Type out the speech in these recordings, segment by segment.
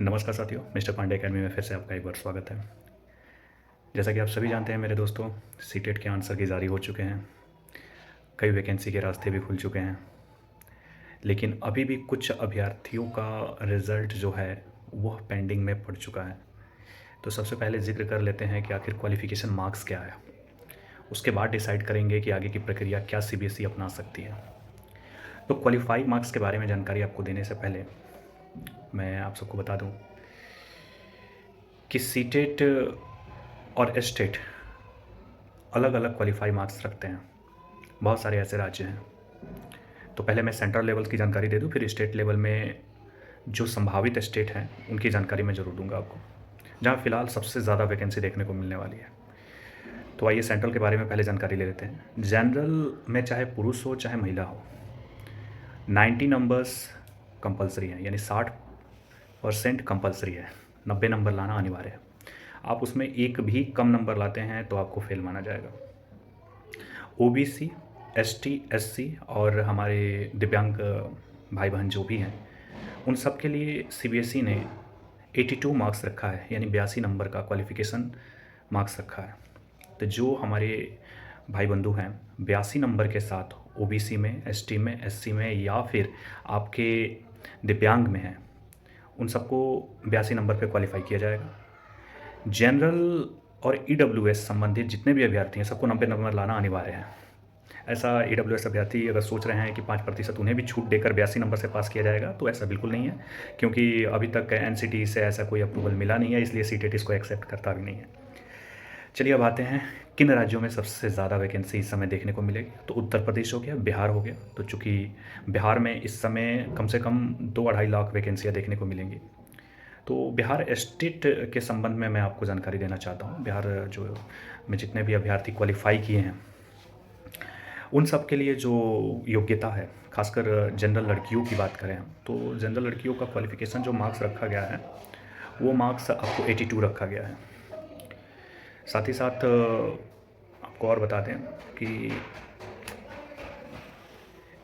नमस्कार साथियों, mister Pandey academy में फिर से आपका एक बार स्वागत है। जैसा कि आप सभी जानते हैं मेरे दोस्तों, सीटेट के आंसर की जारी हो चुके हैं। कई वैकेंसी के रास्ते भी खुल चुके हैं, लेकिन अभी भी कुछ अभ्यर्थियों का रिज़ल्ट जो है वह पेंडिंग में पड़ चुका है। तो सबसे पहले ज़िक्र कर लेते हैं कि आखिर क्वालिफ़िकेशन मार्क्स क्या है। उसके बाद डिसाइड करेंगे कि आगे की प्रक्रिया क्या सीबीएसई अपना सकती है। तो क्वालिफ़ाइड मार्क्स के बारे में जानकारी आपको देने से पहले मैं आप सबको बता दूँ कि सीटेट और एस्टेट अलग अलग क्वालिफाई मार्क्स रखते हैं। बहुत सारे ऐसे राज्य हैं। तो पहले मैं सेंट्रल लेवल की जानकारी दे दूं, फिर स्टेट लेवल में जो संभावित स्टेट हैं उनकी जानकारी मैं ज़रूर दूंगा आपको, जहां फ़िलहाल सबसे ज़्यादा वैकेंसी देखने को मिलने वाली है। तो आइए सेंट्रल के बारे में पहले जानकारी ले लेते हैं। जनरल में चाहे पुरुष हो चाहे महिला हो, 90 नंबर्स कंपलसरी हैं, यानी 60% कंपलसरी है। 90 नंबर लाना अनिवार्य है। आप उसमें एक भी कम नंबर लाते हैं तो आपको फेल माना जाएगा। ओबीसी, एसटी, एससी और हमारे दिव्यांग भाई बहन जो भी हैं, उन सब के लिए सीबीएसई ने 82 मार्क्स रखा है, यानी 82 नंबर का क्वालिफ़िकेशन मार्क्स रखा है। तो जो हमारे भाई बंधु हैं 82 नंबर के साथ ओबीसी में, एसटी में, एससी में या फिर आपके दिव्यांग में हैं, उन सबको 82 नंबर पे क्वालिफ़ाई किया जाएगा। जनरल और ईडब्ल्यूएस संबंधित जितने भी अभ्यर्थी हैं सबको 90 नंबर लाना अनिवार्य है। ऐसा ईडब्ल्यूएस अभ्यर्थी अगर सोच रहे हैं कि 5% उन्हें भी छूट देकर 82 नंबर से पास किया जाएगा, तो ऐसा बिल्कुल नहीं है, क्योंकि अभी तक एनसीटी से ऐसा कोई अप्रूवल मिला नहीं है, इसलिए सीटेट इसको एक्सेप्ट करता भी नहीं है। चलिए अब आते हैं किन राज्यों में सबसे ज़्यादा वैकेंसी इस समय देखने को मिलेगी। तो उत्तर प्रदेश हो गया, बिहार हो गया। तो चूँकि बिहार में इस समय कम से कम 2-2.5 लाख वैकेंसियाँ देखने को मिलेंगी। तो बिहार स्टेट के संबंध में मैं आपको जानकारी देना चाहता हूँ। बिहार जो में जितने भी अभ्यर्थी क्वालिफाई किए हैं, उन सब के लिए जो योग्यता है, खासकर जनरल लड़कियों की बात करें हम, तो जनरल लड़कियों का क्वालिफ़िकेशन जो मार्क्स रखा गया है, वो मार्क्स आपको 82 रखा गया है। साथ ही साथ आपको और बता दें कि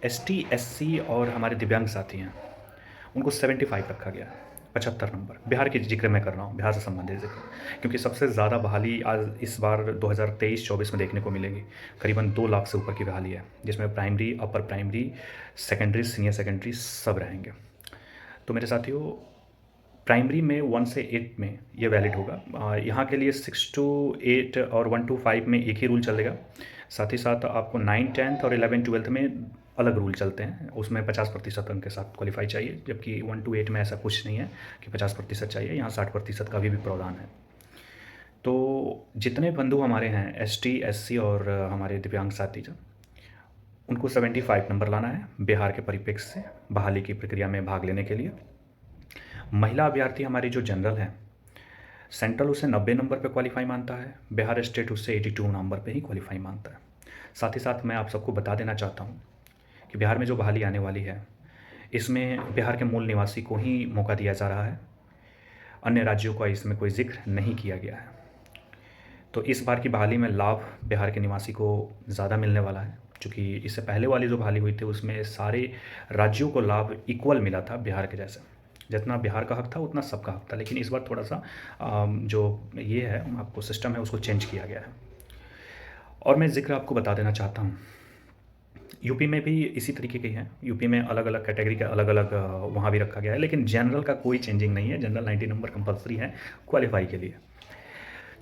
एसटी, एससी और हमारे दिव्यांग साथी हैं, उनको 75 रखा गया है, 75 नंबर। बिहार की जिक्र मैं कर रहा हूँ, बिहार से संबंधित जिक्र, क्योंकि सबसे ज़्यादा बहाली आज इस बार 2023-24 में देखने को मिलेगी। करीबन 2 लाख से ऊपर की बहाली है, जिसमें primary, upper primary, secondary, senior secondary सब रहेंगे। तो मेरे साथियों, प्राइमरी में 1 से 8 में ये वैलिड होगा। यहाँ के लिए 6 to 8 और 1 to 5 में एक ही रूल चलेगा। साथ ही साथ आपको 9, 10th और 11, 12th में अलग रूल चलते हैं। उसमें 50% अंक के साथ क्वालिफाई चाहिए, जबकि 1 to 8 में ऐसा कुछ नहीं है कि 50% चाहिए। यहाँ 60% का भी प्रावधान है। तो जितने बंधु हमारे हैं एसटी, एससी और हमारे दिव्यांग साथी जो, उनको 75 नंबर लाना है बिहार के परिप्रेक्ष्य से बहाली की प्रक्रिया में भाग लेने के लिए। महिला अभ्यर्थी हमारी जो जनरल हैं, सेंट्रल उसे 90 नंबर पे क्वालिफाई मानता है, बिहार स्टेट उससे 82 नंबर पे ही क्वालिफाई मानता है। साथ ही साथ मैं आप सबको बता देना चाहता हूँ कि बिहार में जो बहाली आने वाली है, इसमें बिहार के मूल निवासी को ही मौका दिया जा रहा है। अन्य राज्यों का इसमें कोई जिक्र नहीं किया गया है। तो इस बार की बहाली में लाभ बिहार के निवासी को ज़्यादा मिलने वाला है, क्योंकि इससे पहले वाली जो बहाली हुई थी उसमें सारे राज्यों को लाभ इक्वल मिला था बिहार के जैसे। जितना बिहार का हक था उतना सबका हक था, लेकिन इस बार थोड़ा सा जो ये है आपको सिस्टम है उसको चेंज किया गया है। और मैं ज़िक्र आपको बता देना चाहता हूँ, यूपी में भी इसी तरीके की है। यूपी में अलग अलग कैटेगरी का अलग अलग वहाँ भी रखा गया है, लेकिन जनरल का कोई चेंजिंग नहीं है। जनरल 90 नंबर कंपलसरी है क्वालिफाई के लिए।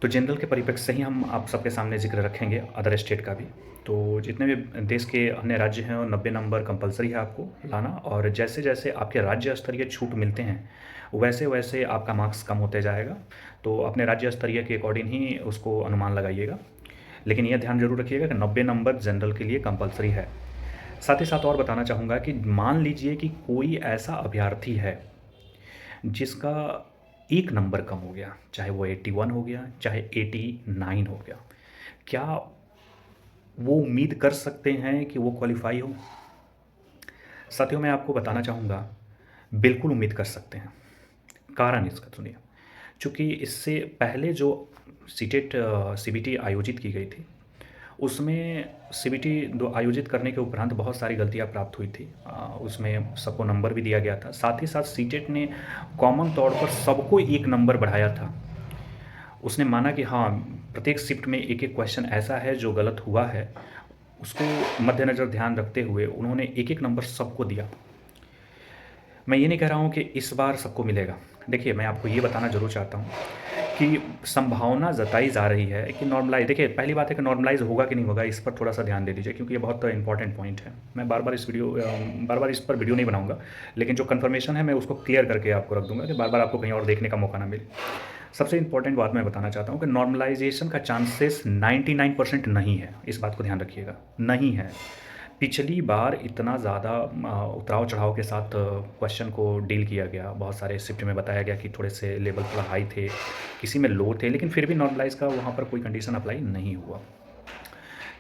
तो जनरल के परिप्रेक्ष्य से ही हम आप सबके सामने जिक्र रखेंगे अदर स्टेट का भी। तो जितने भी देश के अन्य राज्य हैं और 90 नंबर कंपलसरी है आपको लाना, और जैसे जैसे आपके राज्य स्तरीय छूट मिलते हैं वैसे वैसे आपका मार्क्स कम होते जाएगा। तो अपने राज्य स्तरीय के अकॉर्डिंग ही उसको अनुमान लगाइएगा, लेकिन यह ध्यान जरूर रखिएगा कि 90 नंबर जनरल के लिए कंपलसरी है। साथ ही साथ और बताना चाहूँगा कि मान लीजिए कि कोई ऐसा अभ्यर्थी है जिसका एक नंबर कम हो गया, चाहे वो 81 हो गया, चाहे 89 हो गया, क्या वो उम्मीद कर सकते हैं कि वो क्वालिफाई हो? साथियों, मैं आपको बताना चाहूँगा, बिल्कुल उम्मीद कर सकते हैं। कारण इसका सुनिए, चूँकि इससे पहले जो सीटेट सीबीटी आयोजित की गई थी, उसमें सीबीटी दो आयोजित करने के उपरांत बहुत सारी गलतियाँ प्राप्त हुई थी। उसमें सबको नंबर भी दिया गया था। साथ ही साथ सीटेट ने कॉमन तौर पर सबको 1 नंबर बढ़ाया था। उसने माना कि हाँ, प्रत्येक शिफ्ट में एक-एक क्वेश्चन ऐसा है जो गलत हुआ है, उसको मद्देनज़र ध्यान रखते हुए उन्होंने एक-एक नंबर सबको दिया। मैं ये नहीं कह रहा हूँ कि इस बार सबको मिलेगा। देखिए, मैं आपको ये बताना ज़रूर चाहता हूँ कि संभावना जताई जा रही है कि नॉर्मलाइज़, देखिए पहली बात है कि नॉर्मलाइज़ होगा कि नहीं होगा, इस पर थोड़ा-सा ध्यान दे दीजिए, क्योंकि ये बहुत इंपॉर्टेंट पॉइंट है। मैं बार-बार इस पर वीडियो नहीं बनाऊँगा, लेकिन जो कन्फर्मेशन है मैं उसको क्लियर करके आपको रख दूँगा कि बार-बार आपको कहीं और देखने का मौका ना मिले। सबसे इम्पोर्टेंट बात मैं बताना चाहता हूँ कि नॉर्मलाइज़ेशन का चांसेस 99% नहीं है, इस बात को ध्यान रखिएगा, नहीं है। पिछली बार इतना ज़्यादा उतराव-चढ़ाव के साथ क्वेश्चन को डील किया गया, बहुत सारे शिफ्ट में बताया गया कि थोड़े से लेवल थोड़ा हाई थे, किसी में लो थे, लेकिन फिर भी नॉर्मलाइज़ का वहाँ पर कोई कंडीशन अप्लाई नहीं हुआ।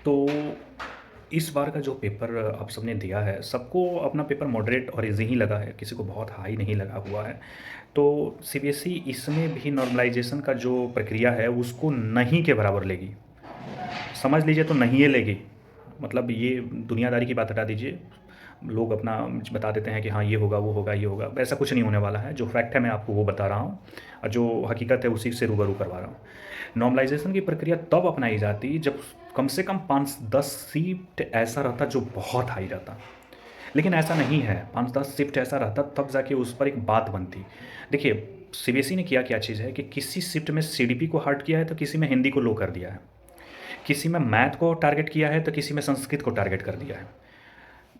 तो इस बार का जो पेपर आप सबने दिया है, सबको अपना पेपर मॉडरेट और ईज़ी ही लगा है, किसी को बहुत हाई नहीं लगा हुआ है। तो सीबीएसई इसमें भी नॉर्मलाइज़ेशन का जो प्रक्रिया है, उसको नहीं के बराबर लेगी। समझ लीजिए तो नहीं ही लेगी। मतलब ये दुनियादारी की बात हटा दीजिए, लोग अपना बता देते हैं कि हाँ, ये होगा, वो होगा, ये होगा, ऐसा कुछ नहीं होने वाला है। जो फैक्ट है मैं आपको वो बता रहा हूँ, और जो हकीकत है उसी से रूबरू करवा रहा हूँ। नॉर्मलाइज़ेशन की प्रक्रिया तब अपनाई जाती जब कम से कम 5-10 शिफ्ट ऐसा रहता जो बहुत हाई रहता, लेकिन ऐसा नहीं है। 5-10 शिफ्ट ऐसा रहता तब जाके उस पर एक बात बनती। देखिए, सीबीएसई ने किया क्या चीज़ है कि किसी शिफ्ट में सीडीपी को हार्ड किया है तो किसी में हिंदी को लो कर दिया है, किसी में मैथ को टारगेट किया है तो किसी में संस्कृत को टारगेट कर दिया है।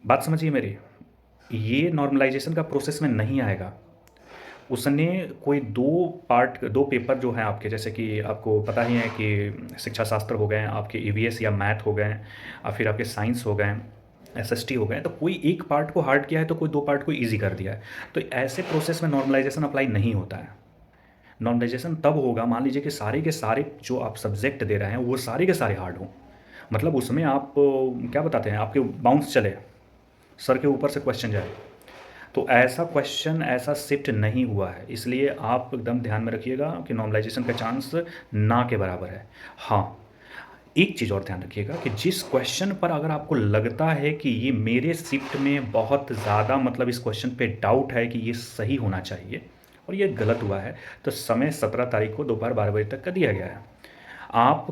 बात समझिए मेरी, ये नॉर्मलाइजेशन का प्रोसेस में नहीं आएगा। उसने कोई 2 पेपर जो हैं आपके, जैसे कि आपको पता ही है कि शिक्षा शास्त्र हो गए, आपके ईवीएस या मैथ हो गए, और फिर आपके साइंस हो गए, एसएसटी हो गए, तो कोई एक पार्ट को हार्ड किया है तो कोई 2 पार्ट को ईज़ी कर दिया है। तो ऐसे प्रोसेस में नॉर्मलाइजेशन अप्लाई नहीं होता है। नॉर्मलाइजेशन तब होगा, मान लीजिए कि सारे के सारे जो आप सब्जेक्ट दे रहे हैं वो सारे के सारे हार्ड हों। मतलब उसमें आप क्या बताते हैं, आपके बाउंस चले, सर के ऊपर से क्वेश्चन जाए। तो ऐसा क्वेश्चन, ऐसा शिफ्ट नहीं हुआ है, इसलिए आप एकदम ध्यान में रखिएगा कि नॉर्मलाइजेशन का चांस ना के बराबर है। हाँ, एक चीज़ और ध्यान रखिएगा कि जिस क्वेश्चन पर अगर आपको लगता है कि ये मेरे शिफ्ट में बहुत ज़्यादा, मतलब इस क्वेश्चन पे डाउट है कि ये सही होना चाहिए और ये गलत हुआ है, तो समय 17 तारीख को दोपहर 12 बजे तक का दिया गया है। आप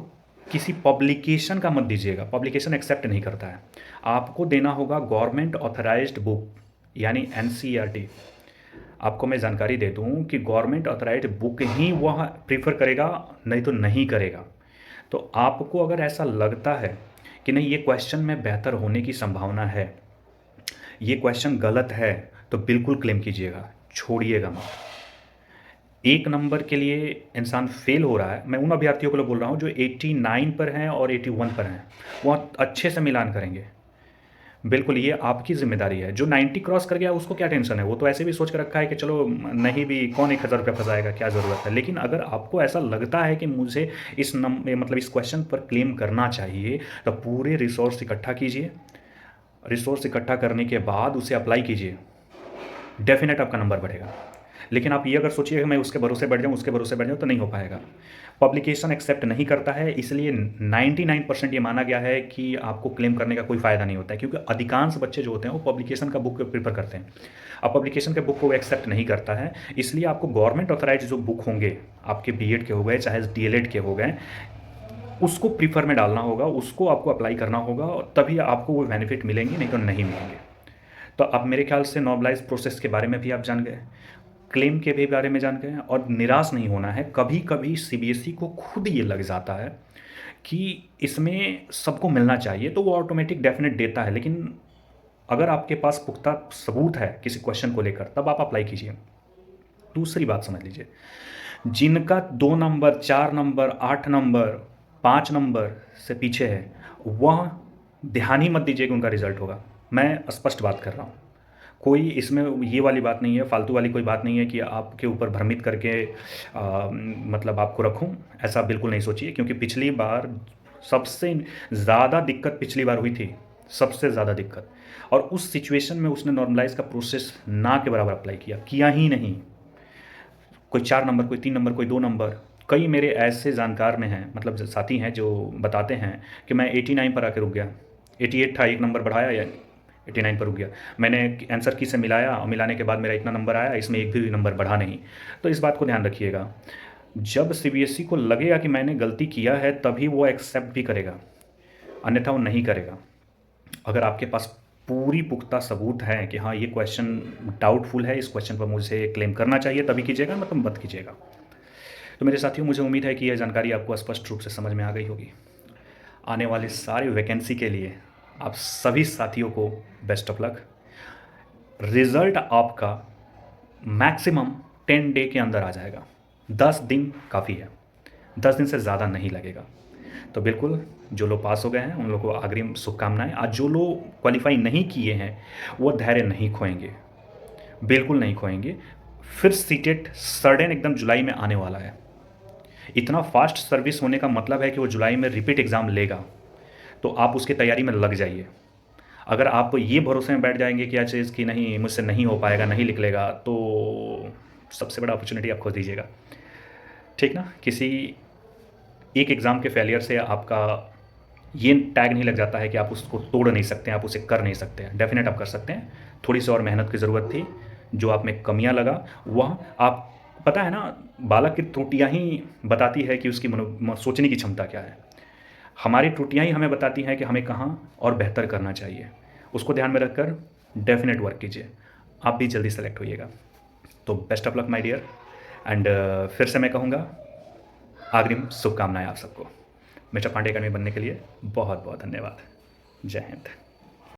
किसी पब्लिकेशन का मत दीजिएगा, पब्लिकेशन एक्सेप्ट नहीं करता है। आपको देना होगा गवर्नमेंट ऑथराइज्ड बुक, यानी एनसीईआरटी। आपको मैं जानकारी दे दूं कि गवर्नमेंट ऑथराइज्ड बुक ही वह प्रीफर करेगा, नहीं तो नहीं करेगा। तो आपको अगर ऐसा लगता है कि नहीं, ये क्वेश्चन में बेहतर होने की संभावना है, ये क्वेश्चन गलत है, तो बिल्कुल क्लेम कीजिएगा, छोड़िएगा मत। 1 नंबर के लिए इंसान फेल हो रहा है, मैं उन अभ्यर्थियों को बोल रहा हूँ जो 89 पर हैं और 81 पर हैं, वह अच्छे से मिलान करेंगे। बिल्कुल, ये आपकी ज़िम्मेदारी है। जो 90 क्रॉस कर गया उसको क्या टेंशन है, वो तो ऐसे भी सोच के रखा है कि चलो नहीं भी, कौन 1000 रुपया फंसाएगा, क्या ज़रूरत है। लेकिन अगर आपको ऐसा लगता है कि मुझे मतलब इस क्वेश्चन पर क्लेम करना चाहिए, तो पूरे रिसोर्स इकट्ठा कीजिए। रिसोर्स इकट्ठा करने के बाद उसे अप्लाई कीजिए, डेफिनेट आपका नंबर बढ़ेगा। लेकिन आप ये अगर सोचिए कि मैं उसके भरोसे बैठ जाऊँ, उसके भरोसे बैठ जाऊँ, तो नहीं हो पाएगा। पब्लिकेशन एक्सेप्ट नहीं करता है, इसलिए 99% ये माना गया है कि आपको क्लेम करने का कोई फ़ायदा नहीं होता है, क्योंकि अधिकांश बच्चे जो होते हैं वो पब्लिकेशन का बुक प्रेफर करते हैं। अब पब्लिकेशन के बुक को एक्सेप्ट नहीं करता है, इसलिए आपको गवर्नमेंट ऑथराइज जो बुक होंगे, आपके बीएड के हो गए चाहे डीएलएड के हो गए, उसको प्रीफर में डालना होगा, उसको आपको अप्लाई करना होगा, और तभी आपको वो बेनिफिट मिलेंगे, नहीं तो नहीं मिलेंगे। तो अब मेरे ख्याल से नॉर्मलाइज प्रोसेस के बारे में भी आप जान गए, क्लेम के भी बारे में जान गए, और निराश नहीं होना है। कभी कभी सीबीएसई को खुद ये लग जाता है कि इसमें सबको मिलना चाहिए, तो वो ऑटोमेटिक डेफिनेट देता है, लेकिन अगर आपके पास पुख्ता सबूत है किसी क्वेश्चन को लेकर, तब आप अप्लाई कीजिए। दूसरी बात समझ लीजिए, जिनका 2 नंबर, 4 नंबर, 8 नंबर, 5 नंबर से पीछे है, वह ध्यान ही मत दीजिए कि उनका रिजल्ट होगा। मैं स्पष्ट बात कर रहा हूँ, कोई इसमें ये वाली बात नहीं है, फालतू वाली कोई बात नहीं है कि आपके ऊपर भ्रमित करके मतलब आपको रखूं, ऐसा बिल्कुल नहीं सोचिए। क्योंकि पिछली बार सबसे ज़्यादा दिक्कत पिछली बार हुई थी, सबसे ज़्यादा दिक्कत, और उस सिचुएशन में उसने नॉर्मलाइज का प्रोसेस ना के बराबर अप्लाई किया ही नहीं। कोई 4 नंबर, कोई 3 नंबर, कोई 2 नंबर, कई मेरे ऐसे जानकार में हैं, मतलब जो साथी हैं, जो बताते हैं कि मैं 89 पर आके रुक गया, 88 था, एक नंबर बढ़ाया या 89 पर रुक गया। मैंने आंसर की से मिलाया और मिलाने के बाद मेरा इतना नंबर आया, इसमें एक भी नंबर बढ़ा नहीं। तो इस बात को ध्यान रखिएगा, जब सीबीएसई को लगेगा कि मैंने गलती किया है तभी वो एक्सेप्ट भी करेगा, अन्यथा वो नहीं करेगा। अगर आपके पास पूरी पुख्ता सबूत है कि हाँ ये क्वेश्चन डाउटफुल है, इस क्वेश्चन पर मुझे क्लेम करना चाहिए, तभी कीजिएगा, मतलब मत कीजिएगा। तो मेरे साथियों, मुझे उम्मीद है कि यह जानकारी आपको स्पष्ट रूप से समझ में आ गई होगी। आने वाली सारी वैकेंसी के लिए आप सभी साथियों को बेस्ट ऑफ लक। रिज़ल्ट आपका मैक्सिमम 10 डे के अंदर आ जाएगा। 10 दिन काफ़ी है, 10 दिन से ज़्यादा नहीं लगेगा। तो बिल्कुल, जो लोग पास हो गए हैं उन लोगों को अग्रिम शुभकामनाएं। आज जो लोग क्वालिफाई नहीं किए हैं वो धैर्य नहीं खोएंगे, बिल्कुल नहीं खोएंगे। फिर सीटेट सडन एकदम जुलाई में आने वाला है। इतना फास्ट सर्विस होने का मतलब है कि वो जुलाई में रिपीट एग्ज़ाम लेगा, तो आप उसकी तैयारी में लग जाइए। अगर आप ये भरोसे में बैठ जाएंगे कि चीज़ कि नहीं मुझसे नहीं हो पाएगा, नहीं निकलेगा, तो सबसे बड़ा अपॉर्चुनिटी आप खो दीजिएगा, ठीक ना। किसी एक एग्ज़ाम के फेलियर से आपका ये टैग नहीं लग जाता है कि आप उसको तोड़ नहीं सकते हैं, आप उसे कर नहीं सकते हैं। डेफिनेट आप कर सकते हैं, थोड़ी सी और मेहनत की ज़रूरत थी। जो आप में कमियां लगा वह आप, पता है ना, बालक की त्रुटियां ही बताती है कि उसकी सोचने की क्षमता क्या है। हमारी त्रुटियां ही हमें बताती हैं कि हमें कहाँ और बेहतर करना चाहिए। उसको ध्यान में रखकर डेफिनेट वर्क कीजिए, आप भी जल्दी सेलेक्ट होइएगा। तो best of luck my dear, and फिर से मैं कहूँगा अग्रिम शुभकामनाएं आप सबको। मिस्टर पांडे अकेडमी बनने के लिए बहुत बहुत धन्यवाद। जय हिंद।